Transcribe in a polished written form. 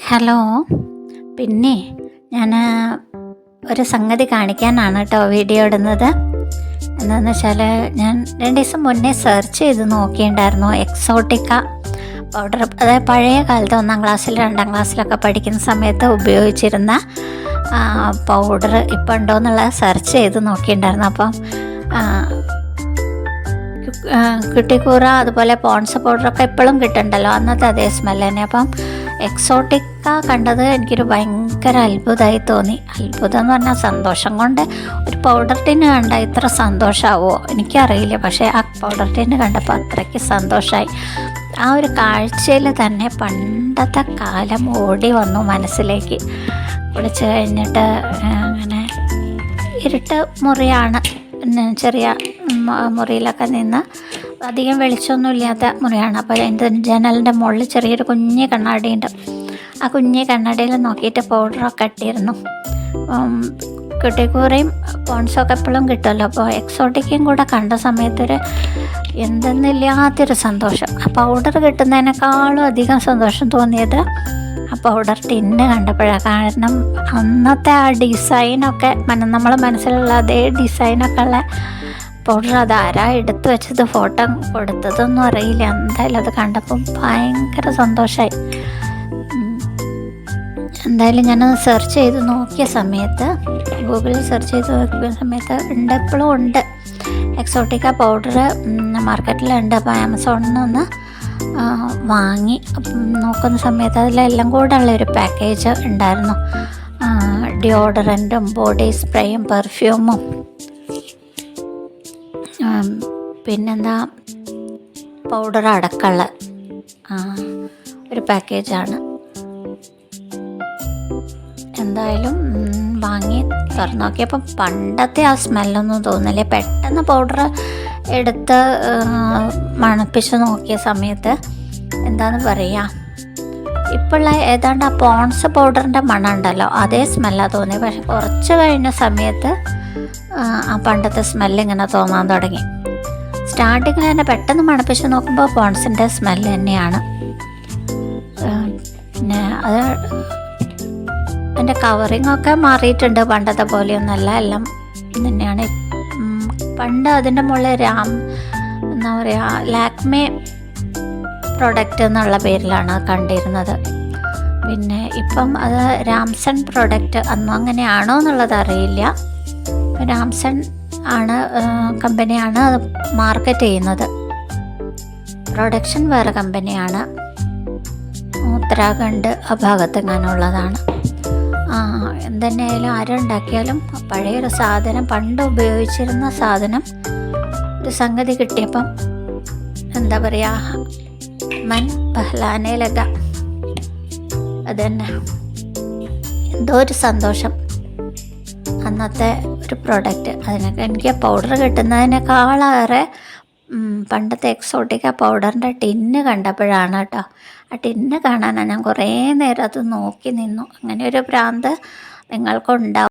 Hello. പിന്നെ ഞാൻ ഒരു സംഗതി കാണിക്കാനാണ് കേട്ടോ വീഡിയോ ഇടുന്നത്. എന്താണെന്ന് വെച്ചാൽ ഞാൻ 2 ദിവസം മുന്നേ സെർച്ച് ചെയ്ത് നോക്കിയിട്ടുണ്ടായിരുന്നു എക്സോട്ടിക്ക പൗഡർ. അതായത് പഴയ കാലത്ത് 1-ാം ക്ലാസ്സിൽ 2-ാം ക്ലാസ്സിലൊക്കെ പഠിക്കുന്ന സമയത്ത് ഉപയോഗിച്ചിരുന്ന പൗഡർ ഇപ്പം ഉണ്ടോ എന്നുള്ളത് സെർച്ച് ചെയ്ത് നോക്കിയിട്ടുണ്ടായിരുന്നു. അപ്പം കുട്ടിക്കൂറ അതുപോലെ പോൺസ് പൗഡറൊക്കെ ഇപ്പോഴും കിട്ടുന്നുണ്ടല്ലോ, അന്നത്തെ അതേ സ്മെല്ല് തന്നെ. അപ്പം എക്സോട്ടിക്ക കണ്ടത് എനിക്കൊരു ഭയങ്കര അത്ഭുതമായി തോന്നി. അത്ഭുതം എന്ന് പറഞ്ഞാൽ സന്തോഷം കൊണ്ട്. ഒരു പൗഡർ ടിന്ന് കണ്ട ഇത്ര സന്തോഷമാവുമോ എനിക്കറിയില്ല, പക്ഷേ ആ പൗഡർ ടിന്ന് കണ്ടപ്പോൾ അത്രയ്ക്ക് സന്തോഷമായി. ആ ഒരു കാഴ്ചയിൽ തന്നെ പണ്ടത്തെ കാലം ഓടി വന്നു മനസ്സിലേക്ക്. കുളിച്ച് കഴിഞ്ഞിട്ട് അങ്ങനെ ഇരുട്ട് മുറിയാണ്, ചെറിയ മുറിയിലൊക്കെ നിന്ന് അധികം വെളിച്ചമൊന്നും ഇല്ലാത്ത മുറിയാണ്. അപ്പോൾ എൻ്റെ ജനലിൻ്റെ മുകളിൽ ചെറിയൊരു കുഞ്ഞ് കണ്ണാടിയുണ്ട്. ആ കുഞ്ഞ് കണ്ണാടിയിൽ നോക്കിയിട്ട് പൗഡറൊക്കെ ഇട്ടിരുന്നു. കുട്ടിക്കൂറയും പോൺസൊക്കെ എപ്പോഴും കിട്ടുമല്ലോ, അപ്പോൾ എക്സോട്ടിക്കയും കൂടെ കണ്ട സമയത്തൊരു എന്തെന്നില്ലാത്തൊരു സന്തോഷം. ആ പൗഡർ കിട്ടുന്നതിനേക്കാളും അധികം സന്തോഷം തോന്നിയത് ആ പൗഡർ ടിന്ന് കണ്ടപ്പോഴാണ്. കാരണം അന്നത്തെ ആ ഡിസൈനൊക്കെ നമ്മളെ മനസ്സിലുള്ള അതേ ഡിസൈനൊക്കെ ഉള്ള പൗഡർ. അതാരാ എടുത്തു വെച്ചത്, ഫോട്ടോ കൊടുത്തതൊന്നും അറിയില്ല. എന്തായാലും അത് കണ്ടപ്പം ഭയങ്കര സന്തോഷമായി. എന്തായാലും ഞാനത് സെർച്ച് ചെയ്ത് നോക്കിയ സമയത്ത്, ഗൂഗിളിൽ സെർച്ച് ചെയ്ത് നോക്കിയ സമയത്ത് എപ്പോഴും ഉണ്ട് എക്സോട്ടിക്ക പൗഡർ മാർക്കറ്റിലുണ്ട്. അപ്പോൾ ആമസോണിൽ നിന്ന് വാങ്ങി നോക്കുന്ന സമയത്ത് അതിലെല്ലാം കൂടെ ഉള്ളൊരു പാക്കേജ് ഉണ്ടായിരുന്നു. ഡിയോഡറൻറ്റും ബോഡി സ്പ്രേയും പെർഫ്യൂമും പിന്നെന്താ പൗഡർ അടക്കമുള്ള ഒരു പാക്കേജാണ്. എന്തായാലും വാങ്ങി തുറന്നു നോക്കിയപ്പം പണ്ടത്തെ ആ സ്മെല്ലൊന്നും തോന്നില്ല. പെട്ടെന്ന് പൗഡർ എടുത്ത് മണപ്പിച്ച് നോക്കിയ സമയത്ത് എന്താന്ന് പറയുക, ഇപ്പോഴുള്ള ഏതാണ്ട് ആ പോൺസ് പൗഡറിൻ്റെ മണം ഉണ്ടല്ലോ, അതേ സ്മെല്ലാണ് തോന്നി. പക്ഷെ കുറച്ച് കഴിഞ്ഞ സമയത്ത് ആ പണ്ടത്തെ സ്മെല്ലിങ്ങനെ തോന്നാൻ തുടങ്ങി. സ്റ്റാർട്ടിങ്ങിൽ തന്നെ പെട്ടെന്ന് മണപ്പിച്ച് നോക്കുമ്പോൾ പോൺസിൻ്റെ സ്മെല്ല് തന്നെയാണ്. പിന്നെ അത് അതിൻ്റെ കവറിങ്ങൊക്കെ മാറിയിട്ടുണ്ട്, പണ്ടത്തെ പോലെയൊന്നുമല്ല, എല്ലാം തന്നെയാണ്. പണ്ട് അതിൻ്റെ മുകളിൽ എന്താ പറയുക, ലാക്മേ പ്രൊഡക്റ്റ് എന്നുള്ള പേരിലാണ് കണ്ടിരുന്നത്. പിന്നെ ഇപ്പം അത് രാംസൺ പ്രൊഡക്റ്റ്, അന്നും അങ്ങനെയാണോ എന്നുള്ളത് അറിയില്ല. രാംസൺ ആണ് കമ്പനിയാണ് അത് മാർക്കറ്റ് ചെയ്യുന്നത്. പ്രൊഡക്ഷൻ വേറെ കമ്പനിയാണ്, ഉത്തരാഖണ്ഡ് ആ ഭാഗത്തെങ്ങാനുള്ളതാണ്. എന്തെന്നെയായാലും ആരുണ്ടാക്കിയാലും പഴയൊരു സാധനം, പണ്ട് ഉപയോഗിച്ചിരുന്ന സാധനം ഒരു സംഗതി കിട്ടിയപ്പം എന്താ പറയുക, മൻ ബഹ്ലാനെ ലഗ. അതന്നെ എന്തോ ഒരു സന്തോഷം. അന്നത്തെ ഒരു പ്രോഡക്റ്റ്, അതിനൊക്കെ എനിക്ക് പൗഡർ കിട്ടുന്നതിനേക്കാളേറെ പണ്ടത്തെ എക്സോട്ടിക്ക പൗഡറിൻ്റെ ടിന്ന് കണ്ടപ്പോഴാണ് കേട്ടോ. ആ ടിന്ന് കാണാനാണ് ഞാൻ കുറേ നേരം അത് നോക്കി നിന്നു. അങ്ങനെ ഒരു ഭ്രാന്ത് നിങ്ങൾക്കുണ്ടാവും.